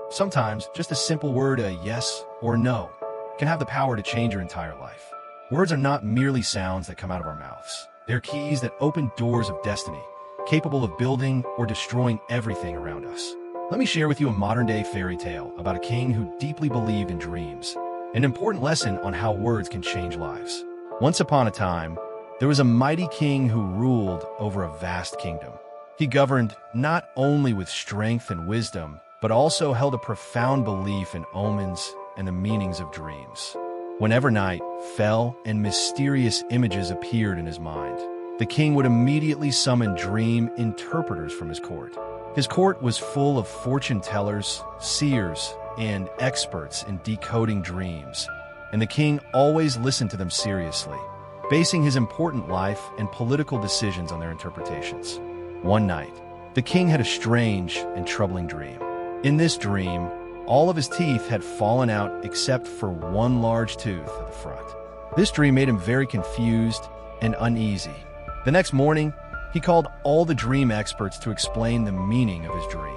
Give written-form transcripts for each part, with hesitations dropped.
Sometimes, just a simple word, a yes or no, can have the power to change your entire life. Words are not merely sounds that come out of our mouths. They're keys that open doors of destiny, capable of building or destroying everything around us. Let me share with you a modern-day fairy tale about a king who deeply believed in dreams, an important lesson on how words can change lives. Once upon a time, there was a mighty king who ruled over a vast kingdom. He governed not only with strength and wisdom, but also held a profound belief in omens and the meanings of dreams. Whenever night fell and mysterious images appeared in his mind, the king would immediately summon dream interpreters from his court. His court was full of fortune tellers, seers, and experts in decoding dreams, and the king always listened to them seriously, basing his important life and political decisions on their interpretations. One night, the king had a strange and troubling dream. In this dream, all of his teeth had fallen out except for one large tooth at the front. This dream made him very confused and uneasy. The next morning, he called all the dream experts to explain the meaning of his dream.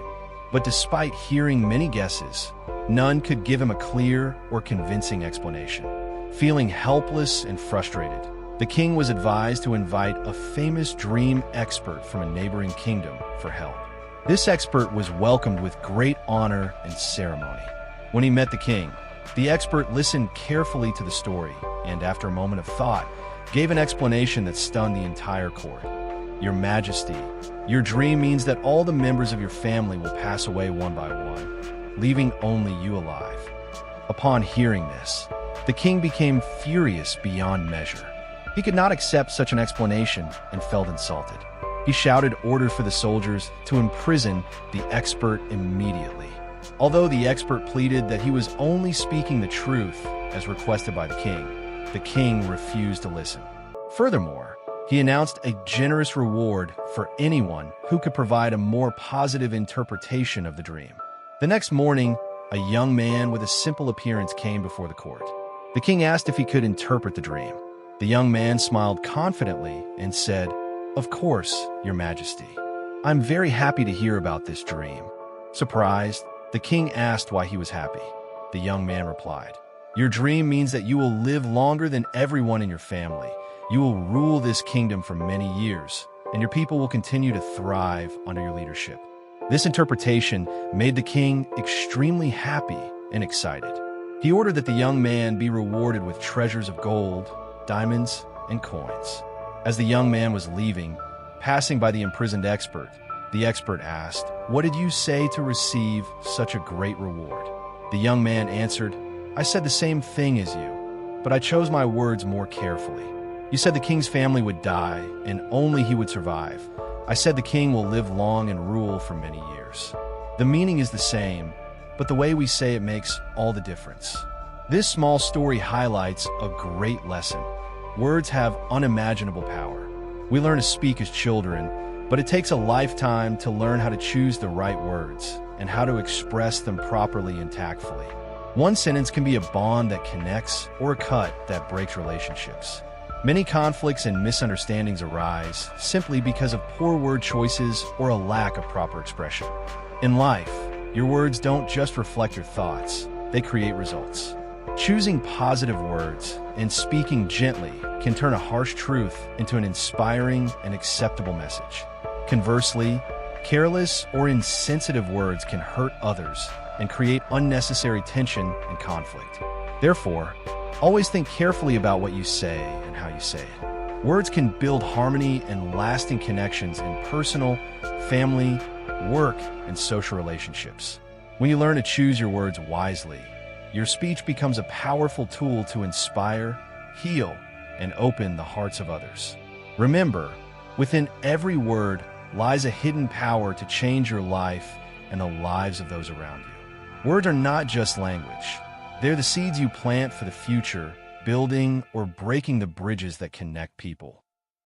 But despite hearing many guesses, none could give him a clear or convincing explanation. Feeling helpless and frustrated, the king was advised to invite a famous dream expert from a neighboring kingdom for help. This expert was welcomed with great honor and ceremony. When he met the king, the expert listened carefully to the story and, after a moment of thought, gave an explanation that stunned the entire court. "Your Majesty, your dream means that all the members of your family will pass away one by one, leaving only you alive." Upon hearing this, the king became furious beyond measure. He could not accept such an explanation and felt insulted. He shouted orders for the soldiers to imprison the expert immediately. Although the expert pleaded that he was only speaking the truth as requested by the king refused to listen. Furthermore, he announced a generous reward for anyone who could provide a more positive interpretation of the dream. The next morning, a young man with a simple appearance came before the court. The king asked if he could interpret the dream. The young man smiled confidently and said, "Of course, Your Majesty. I'm very happy to hear about this dream." Surprised, the king asked why he was happy. The young man replied, "Your dream means that you will live longer than everyone in your family. You will rule this kingdom for many years, and your people will continue to thrive under your leadership." This interpretation made the king extremely happy and excited. He ordered that the young man be rewarded with treasures of gold, diamonds, and coins. As the young man was leaving, passing by the imprisoned expert, the expert asked, "What did you say to receive such a great reward?" The young man answered, "I said the same thing as you, but I chose my words more carefully. You said the king's family would die, and only he would survive. I said the king will live long and rule for many years." The meaning is the same, but the way we say it makes all the difference. This small story highlights a great lesson. Words have unimaginable power. We learn to speak as children, but it takes a lifetime to learn how to choose the right words and how to express them properly and tactfully. One sentence can be a bond that connects or a cut that breaks relationships. Many conflicts and misunderstandings arise simply because of poor word choices or a lack of proper expression. In life, your words don't just reflect your thoughts, they create results. Choosing positive words and speaking gently can turn a harsh truth into an inspiring and acceptable message. Conversely, careless or insensitive words can hurt others and create unnecessary tension and conflict. Therefore, always think carefully about what you say and how you say it. Words can build harmony and lasting connections in personal, family, work, and social relationships. When you learn to choose your words wisely, your speech becomes a powerful tool to inspire, heal, and open the hearts of others. Remember, within every word lies a hidden power to change your life and the lives of those around you. Words are not just language. They're the seeds you plant for the future, building or breaking the bridges that connect people.